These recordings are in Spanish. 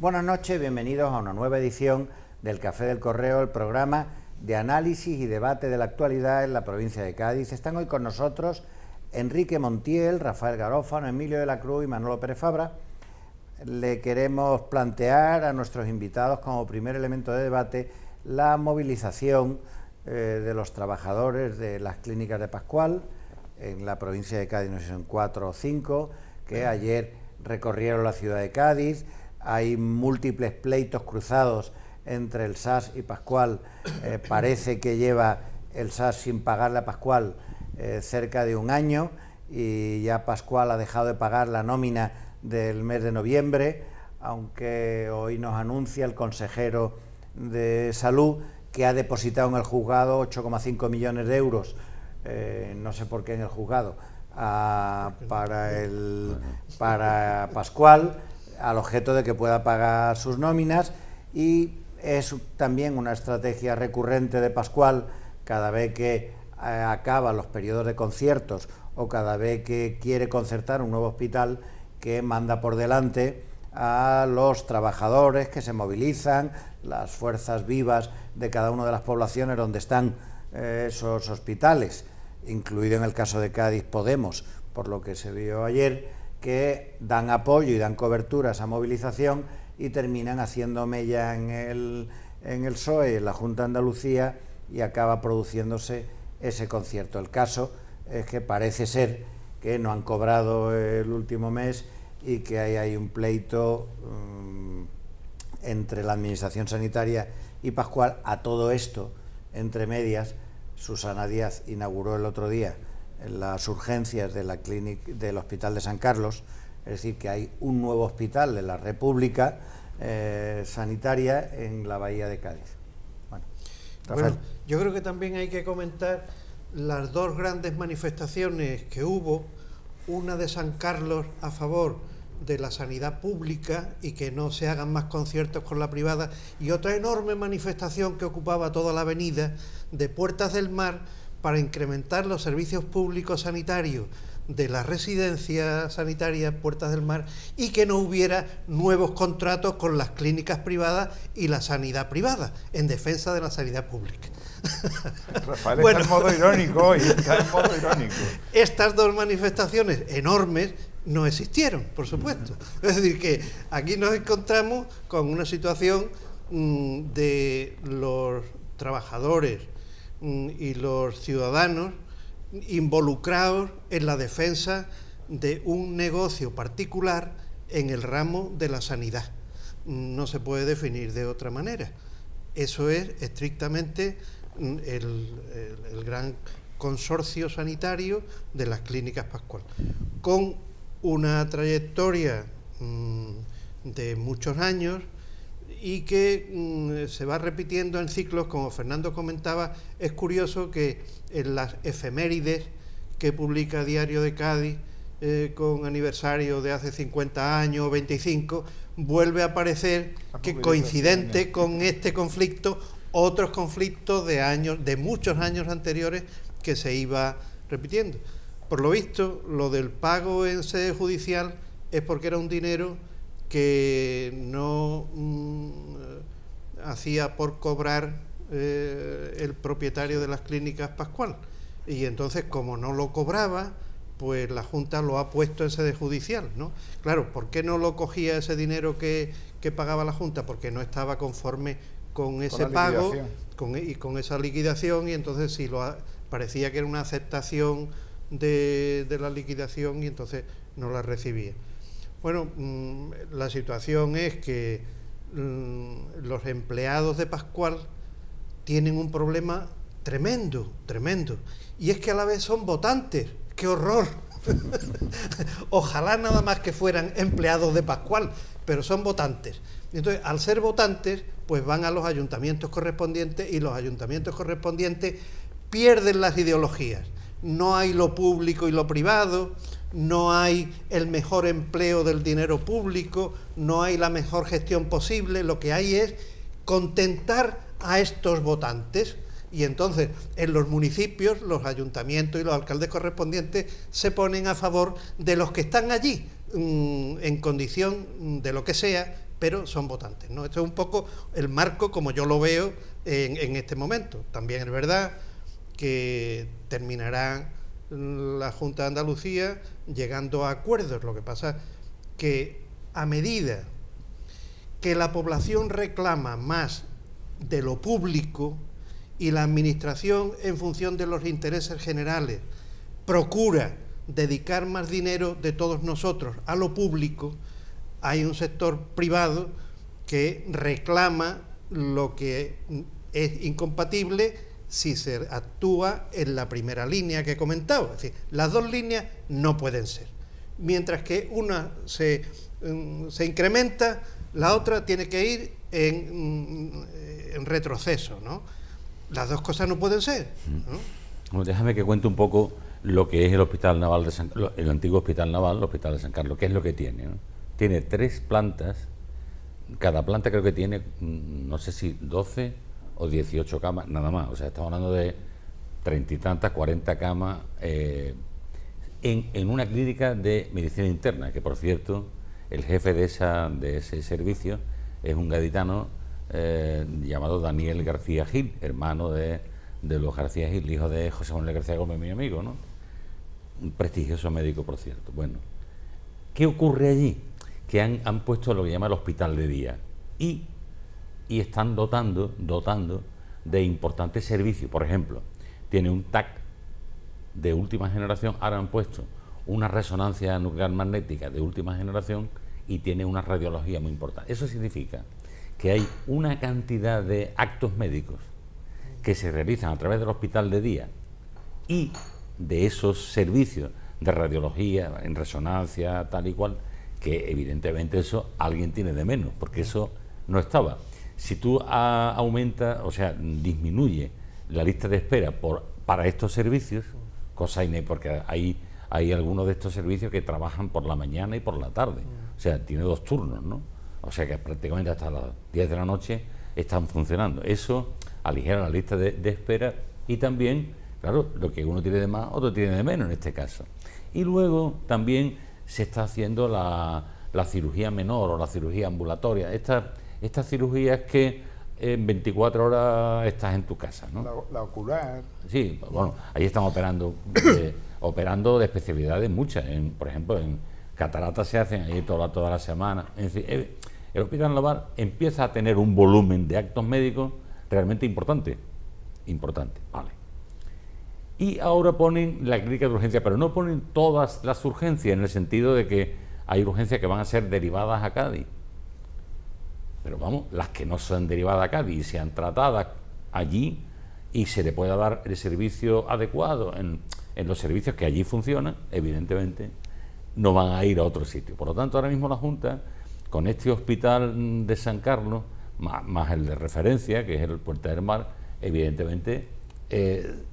Buenas noches, bienvenidos a una nueva edición del Café del Correo, el programa de análisis y debate de la actualidad en la provincia de Cádiz. Están hoy con nosotros Enrique Montiel, Rafael Garófano, Emilio de la Cruz y Manolo Pérez Fabra. Le queremos plantear a nuestros invitados como primer elemento de debate la movilización de los trabajadores de las clínicas de Pascual en la provincia de Cádiz, no sé si son 4 o 5, que ayer recorrieron la ciudad de Cádiz. Hay múltiples pleitos cruzados entre el SAS y Pascual. Parece que lleva el SAS sin pagarle a Pascual cerca de un año, y ya Pascual ha dejado de pagar la nómina del mes de noviembre, aunque hoy nos anuncia el consejero de Salud que ha depositado en el juzgado 8,5 millones de euros, no sé por qué en el juzgado, para Pascual, al objeto de que pueda pagar sus nóminas. Y es también una estrategia recurrente de Pascual cada vez que acaban los periodos de conciertos o cada vez que quiere concertar un nuevo hospital, que manda por delante a los trabajadores que se movilizan, las fuerzas vivas de cada una de las poblaciones donde están esos hospitales, incluido en el caso de Cádiz Podemos, por lo que se vio ayer, que dan apoyo y dan cobertura a esa movilización y terminan haciendo mella en el PSOE, en la Junta de Andalucía, y acaba produciéndose ese concierto. El caso es que parece ser que no han cobrado el último mes y que hay un pleito entre la Administración Sanitaria y Pascual. A todo esto, entre medias, Susana Díaz inauguró el otro día las urgencias de la clínica del Hospital de San Carlos, es decir, que hay un nuevo hospital de la República sanitaria en la Bahía de Cádiz. Bueno, Rafael. Bueno, yo creo que también hay que comentar las dos grandes manifestaciones que hubo, una de San Carlos a favor de la sanidad pública y que no se hagan más conciertos con la privada, y otra enorme manifestación que ocupaba toda la avenida de Puertas del Mar para incrementar los servicios públicos sanitarios de la residencia sanitaria Puertas del Mar y que no hubiera nuevos contratos con las clínicas privadas y la sanidad privada, en defensa de la sanidad pública. Rafael está en modo irónico hoy, está en modo irónico. Estas dos manifestaciones enormes no existieron, por supuesto. Es decir, que aquí nos encontramos con una situación de los trabajadores y los ciudadanos involucrados en la defensa de un negocio particular en el ramo de la sanidad. No se puede definir de otra manera. Eso es estrictamente el gran consorcio sanitario de las clínicas Pascual, con una trayectoria de muchos años y que se va repitiendo en ciclos. Como Fernando comentaba, es curioso que en las efemérides que publica Diario de Cádiz con aniversario de hace 50 años o 25, vuelve a aparecer que coincidente con este conflicto, otros conflictos de muchos años anteriores que se iba repitiendo. Por lo visto, lo del pago en sede judicial es porque era un dinero que no hacía por cobrar el propietario de las clínicas Pascual, y entonces, como no lo cobraba, pues la Junta lo ha puesto en sede judicial, ¿no? Claro, ¿por qué no lo cogía ese dinero que pagaba la Junta? Porque no estaba conforme con ese pago y con esa liquidación, y entonces sí parecía que era una aceptación de la liquidación, y entonces no la recibía. Bueno, la situación es que los empleados de Pascual tienen un problema tremendo, y es que a la vez son votantes. ¡Qué horror! Ojalá nada más que fueran empleados de Pascual, pero son votantes. Entonces, al ser votantes, pues van a los ayuntamientos correspondientes, y los ayuntamientos correspondientes pierden las ideologías. No hay lo público y lo privado, no hay el mejor empleo del dinero público, no hay la mejor gestión posible. Lo que hay es contentar a estos votantes, y entonces en los municipios los ayuntamientos y los alcaldes correspondientes se ponen a favor de los que están allí en condición de lo que sea, pero son votantes, ¿no? Esto es un poco el marco como yo lo veo en este momento. También es verdad que terminará la Junta de Andalucía llegando a acuerdos. Lo que pasa que a medida que la población reclama más de lo público y la administración, en función de los intereses generales, procura dedicar más dinero de todos nosotros a lo público, hay un sector privado que reclama lo que es incompatible si se actúa en la primera línea que he comentado. Es decir, las dos líneas no pueden ser. Mientras que una se incrementa, la otra tiene que ir en retroceso, ¿no? Las dos cosas no pueden ser, ¿no? Bueno, déjame que cuente un poco lo que es el Hospital Naval de el antiguo Hospital Naval, el Hospital de San Carlos, qué es lo que tiene, ¿no? Tiene 3 plantas, cada planta creo que tiene, no sé si 12 o 18 camas, nada más. O sea, estamos hablando de 30 y tantas, 40 camas en una clínica de medicina interna, que por cierto, el jefe de ese servicio es un gaditano llamado Daniel García Gil, hermano de los García Gil, hijo de José Manuel García Gómez, mi amigo, ¿no? Un prestigioso médico, por cierto. Bueno, ¿qué ocurre allí? Que han puesto lo que llama el hospital de día y están dotando de importantes servicios. Por ejemplo, tiene un TAC de última generación, ahora han puesto una resonancia nuclear magnética de última generación y tiene una radiología muy importante. Eso significa que hay una cantidad de actos médicos que se realizan a través del hospital de día y de esos servicios de radiología en resonancia tal y cual, que evidentemente eso alguien tiene de menos, porque eso no estaba. Si tú aumentas, o sea, disminuye la lista de espera para estos servicios, cosa porque hay algunos de estos servicios que trabajan por la mañana y por la tarde, o sea, tiene 2 turnos, ¿no? O sea que prácticamente hasta las 10 de la noche están funcionando. Eso aligera la lista de espera y también, claro, lo que uno tiene de más, otro tiene de menos en este caso. Y luego también se está haciendo la cirugía menor o la cirugía ambulatoria. Estas cirugías que en 24 horas estás en tu casa, ¿no? La ocular. Sí, bueno, ahí están operando de especialidades muchas. Por ejemplo, en cataratas se hacen ahí toda la semana. Es decir, el Hospital Naval empieza a tener un volumen de actos médicos realmente importante. Vale. Y ahora ponen la clínica de urgencia, pero no ponen todas las urgencias, en el sentido de que hay urgencias que van a ser derivadas a Cádiz. Pero vamos, las que no sean derivadas a Cádiz y sean tratadas allí y se le pueda dar el servicio adecuado en los servicios que allí funcionan, evidentemente no van a ir a otro sitio. Por lo tanto, ahora mismo la Junta, con este hospital de San Carlos, más el de referencia, que es el Puerta del Mar, evidentemente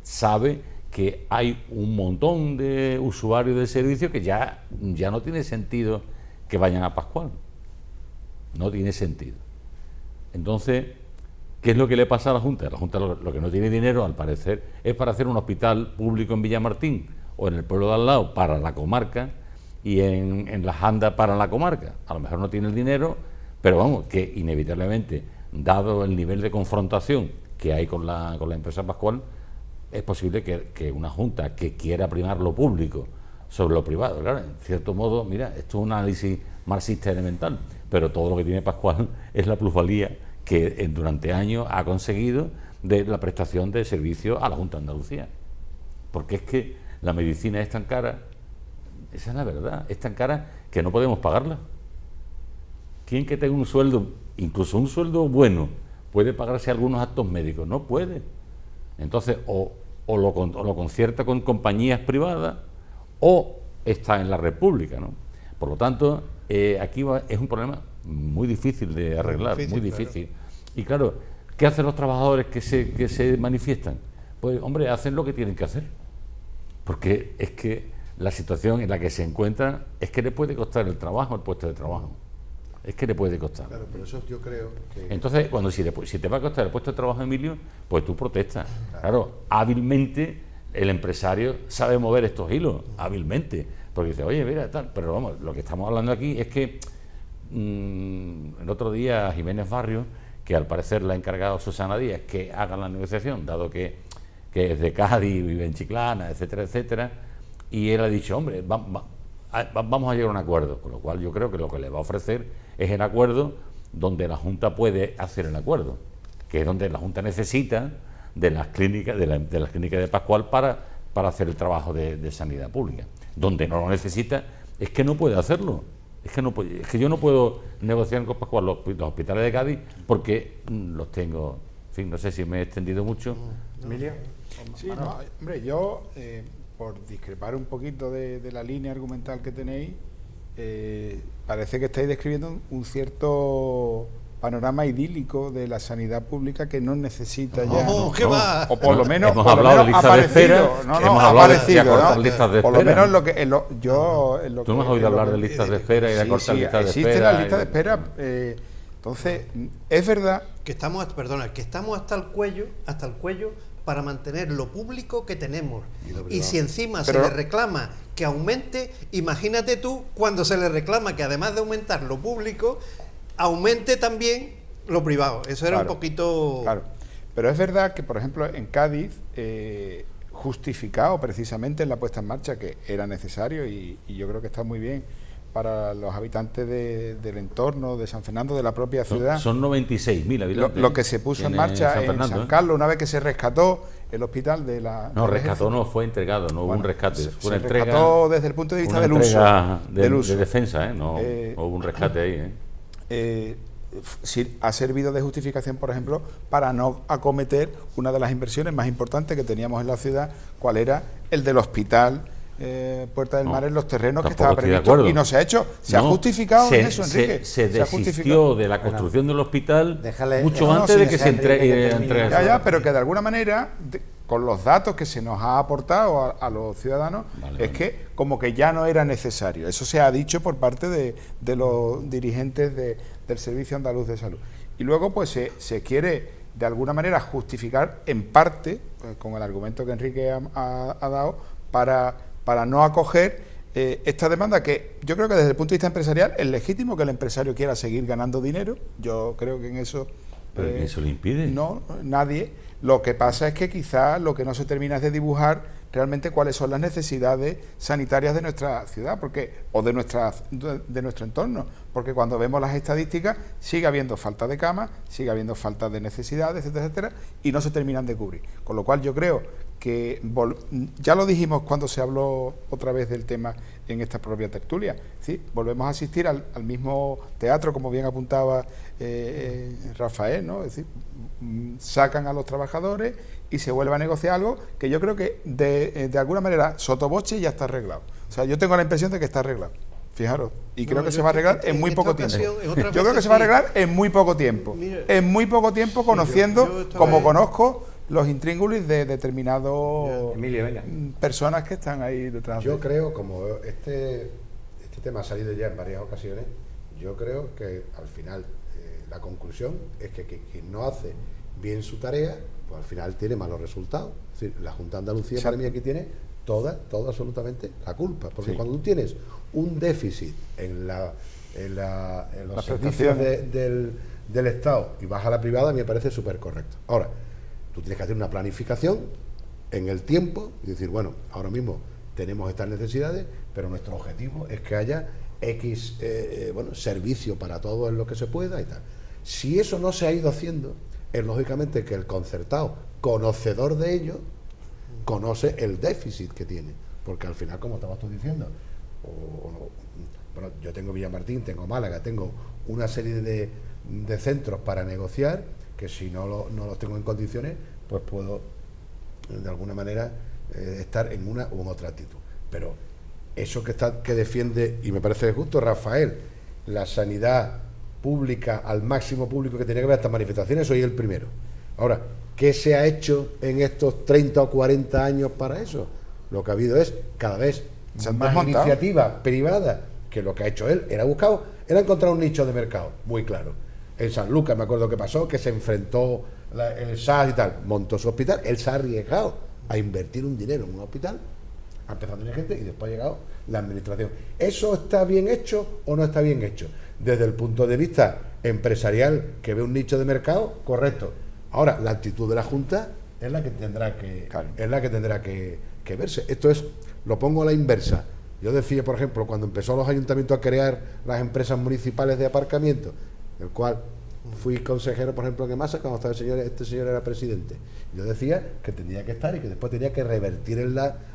sabe que hay un montón de usuarios del servicio que ya no tiene sentido que vayan a Pascual. No tiene sentido. Entonces, ¿qué es lo que le pasa a la Junta? La Junta lo que no tiene dinero, al parecer, es para hacer un hospital público en Villamartín o en el pueblo de al lado para la comarca y en las andas para la comarca. A lo mejor no tiene el dinero, pero vamos, que inevitablemente, dado el nivel de confrontación que hay con la empresa Pascual, es posible que una Junta que quiera primar lo público sobre lo privado, claro, en cierto modo, mira, esto es un análisis marxista elemental, pero todo lo que tiene Pascual es la plusvalía que durante años ha conseguido de la prestación de servicios a la Junta de Andalucía. Porque es que la medicina es tan cara, esa es la verdad, es tan cara que no podemos pagarla. ¿Quién que tenga un sueldo, incluso un sueldo bueno, puede pagarse algunos actos médicos? No puede. Entonces, o lo concierta con compañías privadas o está en la República, ¿no? Por lo tanto, aquí es un problema muy difícil de arreglar, muy difícil. Claro. Y claro, ¿qué hacen los trabajadores que se manifiestan? Pues, hombre, hacen lo que tienen que hacer. Porque es que la situación en la que se encuentran es que le puede costar el trabajo, el puesto de trabajo. Es que le puede costar. Claro, pero eso yo creo que... Entonces, si te va a costar el puesto de trabajo, Emilio, pues tú protestas. Claro, hábilmente el empresario sabe mover estos hilos, hábilmente. Porque dice, oye, mira, tal, pero vamos, lo que estamos hablando aquí es que el otro día Jiménez Barrio, que al parecer le ha encargado a Susana Díaz que haga la negociación, dado que es de Cádiz, vive en Chiclana, etcétera, etcétera, y él ha dicho, hombre, vamos a llegar a un acuerdo, con lo cual yo creo que lo que le va a ofrecer es el acuerdo donde la Junta puede hacer el acuerdo, que es donde la Junta necesita de las clínicas de las clínicas de Pascual para hacer el trabajo de sanidad pública. Donde no lo necesita es que no puede hacerlo. Es que yo no puedo negociar con Pascual los hospitales de Cádiz porque los tengo. En fin, no sé si me he extendido mucho. Emilio. Sí, no, hombre, yo, por discrepar un poquito de la línea argumental que tenéis, parece que estáis describiendo un cierto panorama idílico de la sanidad pública que no necesita ya. ¿Qué va? O por lo menos, hemos hablado de listas de espera. Hemos hablado de acortar listas de espera. Por lo menos lo que yo. ¿Tú no has oído hablar de listas de espera y de acortar listas de espera? Existen las listas de espera. Entonces, es verdad que estamos hasta el cuello para mantener lo público que tenemos. Y si encima se le reclama que aumente, imagínate tú cuando se le reclama que además de aumentar lo público, aumente también lo privado. Eso era un poquito... Claro, pero es verdad que, por ejemplo, en Cádiz, justificado precisamente en la puesta en marcha, que era necesario y yo creo que está muy bien para los habitantes del entorno de San Fernando, de la propia ciudad. Son 96.000 habitantes. Lo que se puso en marcha en San Carlos, una vez que se rescató el hospital de la... No, rescató no, fue entregado, no hubo un rescate. Fue una entrega, rescató desde el punto de vista del uso. De defensa, no hubo un rescate ahí. Sí, ha servido de justificación, por ejemplo, para no acometer una de las inversiones más importantes que teníamos en la ciudad, cuál era el del hospital Puerta del Mar en los terrenos que estaba previsto y no se ha hecho. Se ha justificado en eso, Enrique. Se desistió de la construcción del hospital mucho antes de que se entregue. Ya, pero que de alguna manera, con los datos que se nos ha aportado a los ciudadanos, que como que ya no era necesario. Eso se ha dicho por parte de los dirigentes del Servicio Andaluz de Salud. Y luego pues se quiere de alguna manera justificar en parte, con el argumento que Enrique ha dado, para no acoger esta demanda, que yo creo que desde el punto de vista empresarial es legítimo que el empresario quiera seguir ganando dinero. Yo creo que en eso... ¿Pero quién se lo impide? No, nadie. Lo que pasa es que quizás lo que no se termina es de dibujar realmente cuáles son las necesidades sanitarias de nuestra ciudad, o de nuestro entorno, porque cuando vemos las estadísticas sigue habiendo falta de camas, sigue habiendo falta de necesidades, etcétera, etcétera, y no se terminan de cubrir. Con lo cual yo creo que ya lo dijimos cuando se habló otra vez del tema en esta propia tertulia, ¿sí? Volvemos a asistir al mismo teatro, como bien apuntaba Rafael, ¿no? Es decir, sacan a los trabajadores y se vuelve a negociar algo que yo creo que de alguna manera sotoboche ya está arreglado. O sea, yo tengo la impresión de que está arreglado. Fijaros, y creo que se va a arreglar en muy poco tiempo. Yo creo que se va a arreglar en muy poco tiempo. En muy poco tiempo, conociendo, como conozco, los intríngulis de determinados personas que están ahí detrás. Yo creo, como este tema ha salido ya en varias ocasiones, yo creo que al final la conclusión es que quien no hace bien su tarea, pues al final tiene malos resultados. Es decir, la Junta de Andalucía para mí aquí tiene toda absolutamente la culpa, porque cuando tú tienes un déficit en los servicios del Estado y vas a la privada, a mí me parece súper correcto. Ahora, tú tienes que hacer una planificación en el tiempo y decir, bueno, ahora mismo tenemos estas necesidades, pero nuestro objetivo es que haya X servicio para todo en lo que se pueda y tal. Si eso no se ha ido haciendo, es lógicamente que el concertado, conocedor de ello, conoce el déficit que tiene, porque al final, como estabas tú diciendo, bueno, yo tengo Villamartín, tengo Málaga, tengo una serie de centros para negociar, que si no los tengo en condiciones, pues puedo de alguna manera estar en una u en otra actitud. Pero eso que defiende, y me parece justo, Rafael, la sanidad pública al máximo público que tiene que ver estas manifestaciones, soy el primero. Ahora, ¿qué se ha hecho en estos 30 o 40 años para eso? Lo que ha habido es cada vez más iniciativa privada, que lo que ha hecho él era encontrar un nicho de mercado muy claro. En San Lucas me acuerdo que pasó, que se enfrentó el SAS y tal, montó su hospital, él se ha arriesgado a invertir un dinero en un hospital, ha empezado a tener gente y después ha llegado la administración. ¿Eso está bien hecho o no está bien hecho? desde el punto de vista empresarial, que ve un nicho de mercado, correcto. Ahora, la actitud de la Junta es la que tendrá que, Claro. es la que tendrá que verse. Esto es, lo pongo a la inversa. Yo decía, por ejemplo, cuando empezó los ayuntamientos a crear las empresas municipales de aparcamiento, del cual fui consejero, por ejemplo, en EMASA, cuando estaba este señor era presidente. Yo decía que tendría que estar y que después tenía que revertir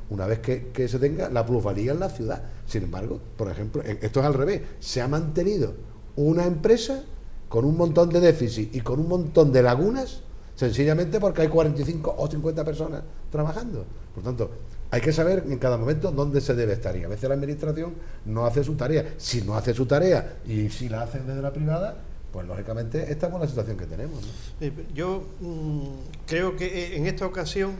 una vez que se tenga la plusvalía en la ciudad. Sin embargo, por ejemplo, esto es al revés. Se ha mantenido una empresa con un montón de déficit y con un montón de lagunas, sencillamente porque hay 45 o 50 personas trabajando. Por tanto, hay que saber en cada momento dónde se debe estar, y a veces la administración no hace su tarea. Si no hace su tarea y si la hacen desde la privada, pues lógicamente estamos en la situación que tenemos, ¿no? Yo creo que en esta ocasión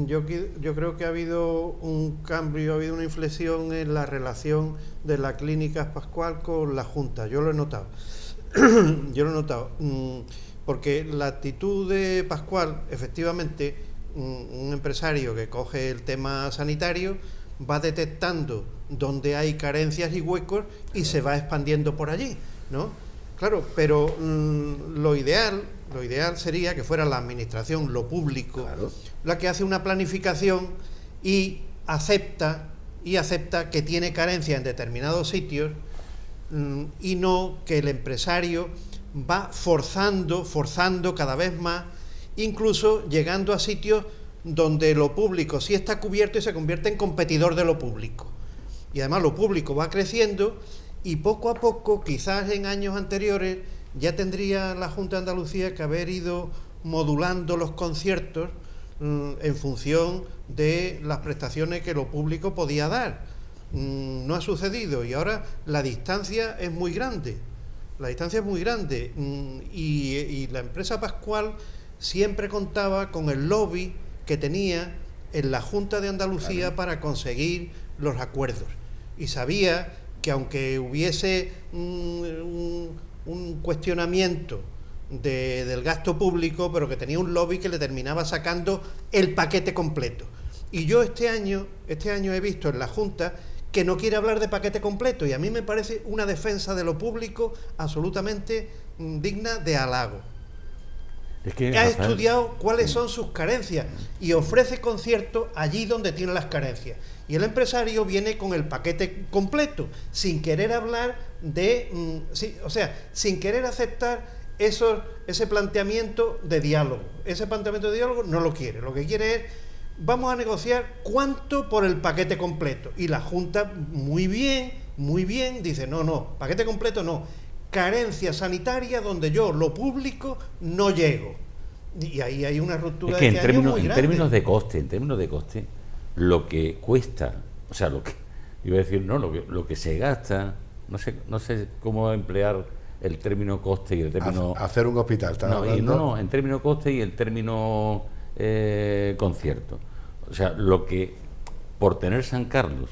yo creo que ha habido un cambio, ha habido una inflexión en la relación de la Clínica Pascual con la Junta. Yo lo he notado. Yo lo he notado. Porque la actitud de Pascual, efectivamente, un empresario que coge el tema sanitario va detectando dónde hay carencias y huecos y se va expandiendo por allí, ¿no? Claro, pero lo ideal sería que fuera la administración, lo público, Claro, la que hace una planificación y acepta que tiene carencia en determinados sitios, y no que el empresario va forzando cada vez más, incluso llegando a sitios donde lo público sí está cubierto y se convierte en competidor de lo público. Y además lo público va creciendo y poco a poco, quizás en años anteriores, ya tendría la Junta de Andalucía que haber ido modulando los conciertos en función de las prestaciones que lo público podía dar. No ha sucedido y ahora la distancia es muy grande. Y la empresa Pascual siempre contaba con el lobby que tenía en la Junta de Andalucía, claro, para conseguir los acuerdos. Y sabía que aunque hubiese un cuestionamiento del gasto público, pero que tenía un lobby que le terminaba sacando el paquete completo. Y yo este año he visto en la Junta que no quiere hablar de paquete completo, y a mí me parece una defensa de lo público absolutamente digna de halago. Es que, ha Rafael, estudiado cuáles son sus carencias y ofrece conciertos allí donde tiene las carencias. Y el empresario viene con el paquete completo, sin querer hablar de... sin querer aceptar ese planteamiento de diálogo. Ese planteamiento de diálogo no lo quiere. Lo que quiere es, vamos a negociar cuánto por el paquete completo. Y la Junta, muy bien, dice, no, paquete completo no. Carencia sanitaria donde yo, lo público, no llego. Y ahí hay una ruptura es que de este año muy grande. en términos de coste, lo que cuesta, o sea, lo que iba a decir, no, lo que se gasta, no sé cómo emplear el término coste y el término hacer un hospital, en término coste y el término concierto. O sea, lo que por tener San Carlos,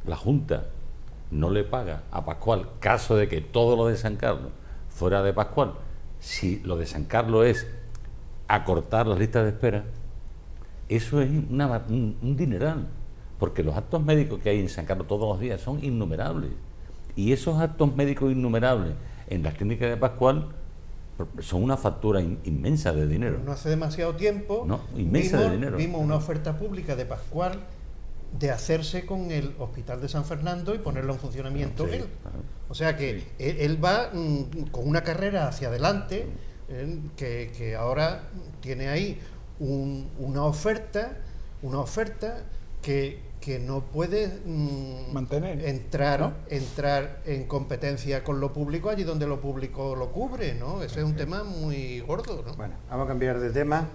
la Junta no le paga a Pascual, caso de que todo lo de San Carlos fuera de Pascual, si lo de San Carlos es acortar las listas de espera, eso es un dineral, porque los actos médicos que hay en San Carlos todos los días son innumerables, y esos actos médicos innumerables en las clínicas de Pascual son una factura inmensa de dinero. No hace demasiado tiempo vimos una oferta pública de Pascual de hacerse con el Hospital de San Fernando y ponerlo en funcionamiento él. Claro. O sea que él va con una carrera hacia adelante, que ahora tiene ahí una oferta que no puede mantener, entrar en competencia con lo público allí donde lo público lo cubre, ¿no? Ese es un tema muy gordo, ¿no? Bueno, vamos a cambiar de tema.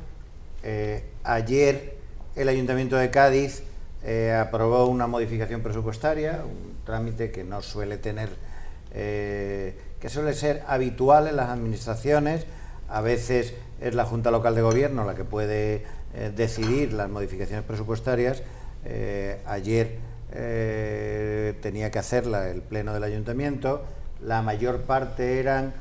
Ayer el Ayuntamiento de Cádiz aprobó una modificación presupuestaria, un trámite que no suele tener, que suele ser habitual en las administraciones. A veces es la Junta Local de Gobierno la que puede decidir las modificaciones presupuestarias. Ayer tenía que hacerla el Pleno del Ayuntamiento. La mayor parte eran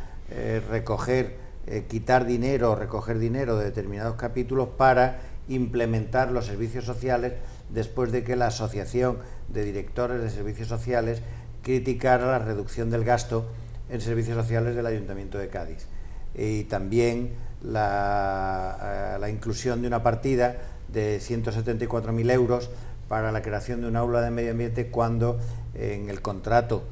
quitar dinero o recoger dinero de determinados capítulos para implementar los servicios sociales, después de que la Asociación de Directores de Servicios Sociales criticara la reducción del gasto en servicios sociales del Ayuntamiento de Cádiz y también la inclusión de una partida de 174.000 euros para la creación de un aula de medio ambiente, cuando en el contrato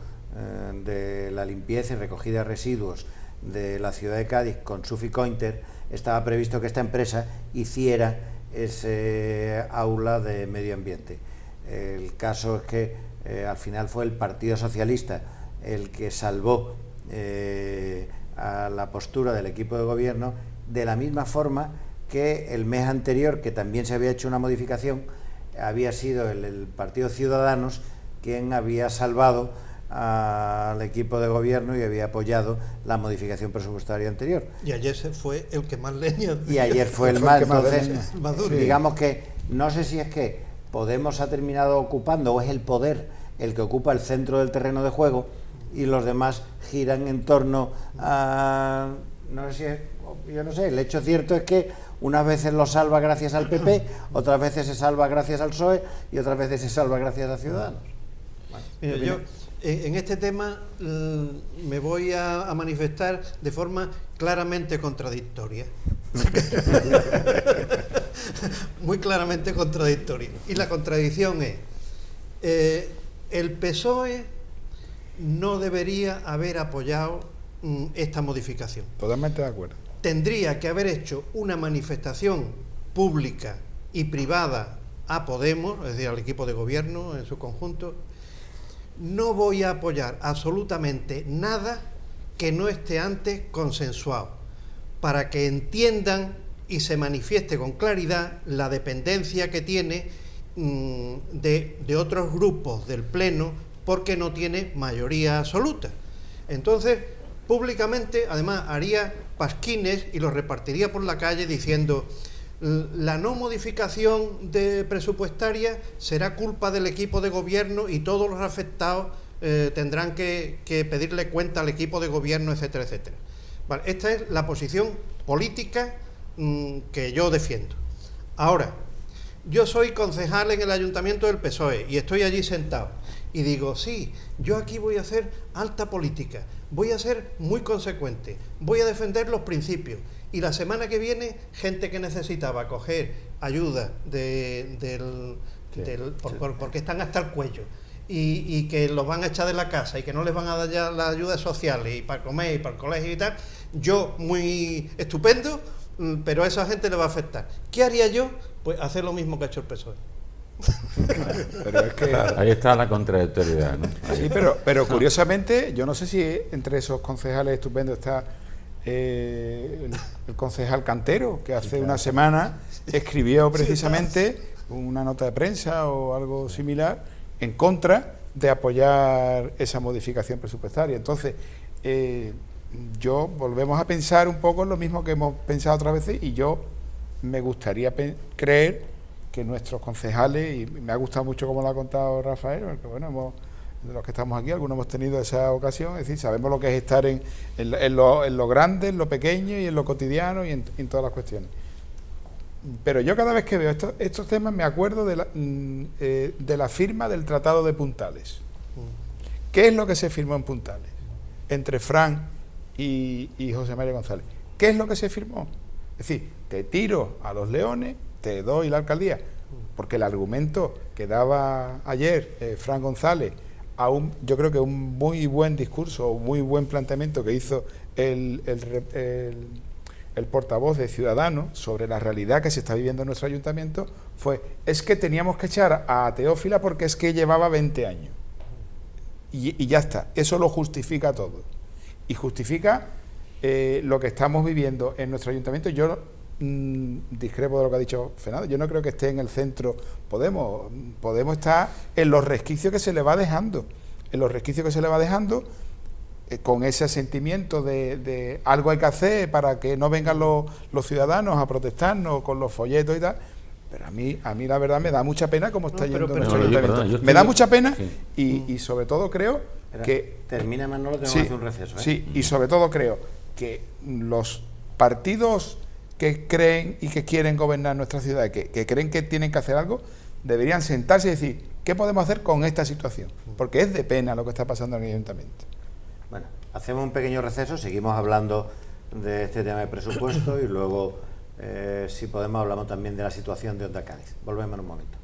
de la limpieza y recogida de residuos de la ciudad de Cádiz con Suficointer estaba previsto que esta empresa hiciera ese aula de medio ambiente. El caso es que al final fue el Partido Socialista el que salvó a la postura del equipo de gobierno, de la misma forma que el mes anterior, que también se había hecho una modificación, había sido el Partido Ciudadanos quien había salvado al equipo de gobierno y había apoyado la modificación presupuestaria anterior. Y ayer fue el que más leña. Y ayer fue el más, entonces, Maduro. digamos que no sé si es que Podemos ha terminado ocupando, o es el poder el que ocupa el centro del terreno de juego y los demás giran en torno a, no sé si es, yo no sé, el hecho cierto es que unas veces lo salva gracias al PP, otras veces se salva gracias al PSOE y otras veces se salva gracias a Ciudadanos. Bueno, mira, yo en este tema me voy a manifestar de forma claramente contradictoria. Muy claramente contradictoria. Y la contradicción es, el PSOE no debería haber apoyado esta modificación. Totalmente de acuerdo. Tendría que haber hecho una manifestación pública y privada a Podemos, es decir, al equipo de gobierno en su conjunto. No voy a apoyar absolutamente nada que no esté antes consensuado, para que entiendan y se manifieste con claridad la dependencia que tiene de otros grupos del Pleno, porque no tiene mayoría absoluta. Entonces, públicamente, además, haría pasquines y los repartiría por la calle diciendo: la no modificación presupuestaria será culpa del equipo de gobierno y todos los afectados tendrán que pedirle cuenta al equipo de gobierno, etcétera, etcétera. Vale, esta es la posición política que yo defiendo. Ahora, yo soy concejal en el ayuntamiento del PSOE y estoy allí sentado y digo: sí, yo aquí voy a hacer alta política, voy a ser muy consecuente, voy a defender los principios. Y la semana que viene, gente que necesitaba coger ayuda porque están hasta el cuello y que los van a echar de la casa y que no les van a dar ya las ayudas sociales y para comer y para el colegio y tal, yo muy estupendo, pero a esa gente le va a afectar. ¿Qué haría yo? Pues hacer lo mismo que ha hecho el PSOE. Pero es que ahí está la contradictoriedad, ¿no? Sí, pero curiosamente, yo no sé si entre esos concejales estupendos está el concejal Cantero, que hace una semana escribió precisamente una nota de prensa o algo similar en contra de apoyar esa modificación presupuestaria. Entonces, yo volvemos a pensar un poco en lo mismo que hemos pensado otras veces, y yo me gustaría creer que nuestros concejales, y me ha gustado mucho como lo ha contado Rafael, porque bueno, de los que estamos aquí, algunos hemos tenido esa ocasión, es decir, sabemos lo que es estar en lo grande, en lo pequeño y en lo cotidiano y en todas las cuestiones. Pero yo cada vez que veo estos temas me acuerdo de la firma del Tratado de Puntales. ¿Qué es lo que se firmó en Puntales? Entre Fran y José María González. ¿Qué es lo que se firmó? Es decir, te tiro a los leones, te doy la alcaldía. Porque el argumento que daba ayer Fran González, yo creo que un muy buen discurso, un muy buen planteamiento que hizo el portavoz de Ciudadanos sobre la realidad que se está viviendo en nuestro ayuntamiento, es que teníamos que echar a Teófila porque es que llevaba 20 años. Y ya está, eso lo justifica todo. Y justifica lo que estamos viviendo en nuestro ayuntamiento. Yo discrepo de lo que ha dicho Fernando. Yo no creo que esté en el centro Podemos. Podemos estar en los resquicios que se le va dejando. Con ese sentimiento de algo hay que hacer para que no vengan los ciudadanos a protestarnos con los folletos y tal. Pero a mí la verdad me da mucha pena cómo está yendo nuestro ayuntamiento. Me da mucha pena y sobre todo creo que... Termina, Manolo, tengo que hacer un receso. Sí, y sobre todo creo que los partidos que creen y que quieren gobernar nuestra ciudad, que creen que tienen que hacer algo, deberían sentarse y decir ¿Qué podemos hacer con esta situación? Porque es de pena lo que está pasando en el ayuntamiento. Bueno, hacemos un pequeño receso, seguimos hablando de este tema de presupuesto y luego, si podemos, hablamos también de la situación de Onda Cádiz. Volvemos en un momento.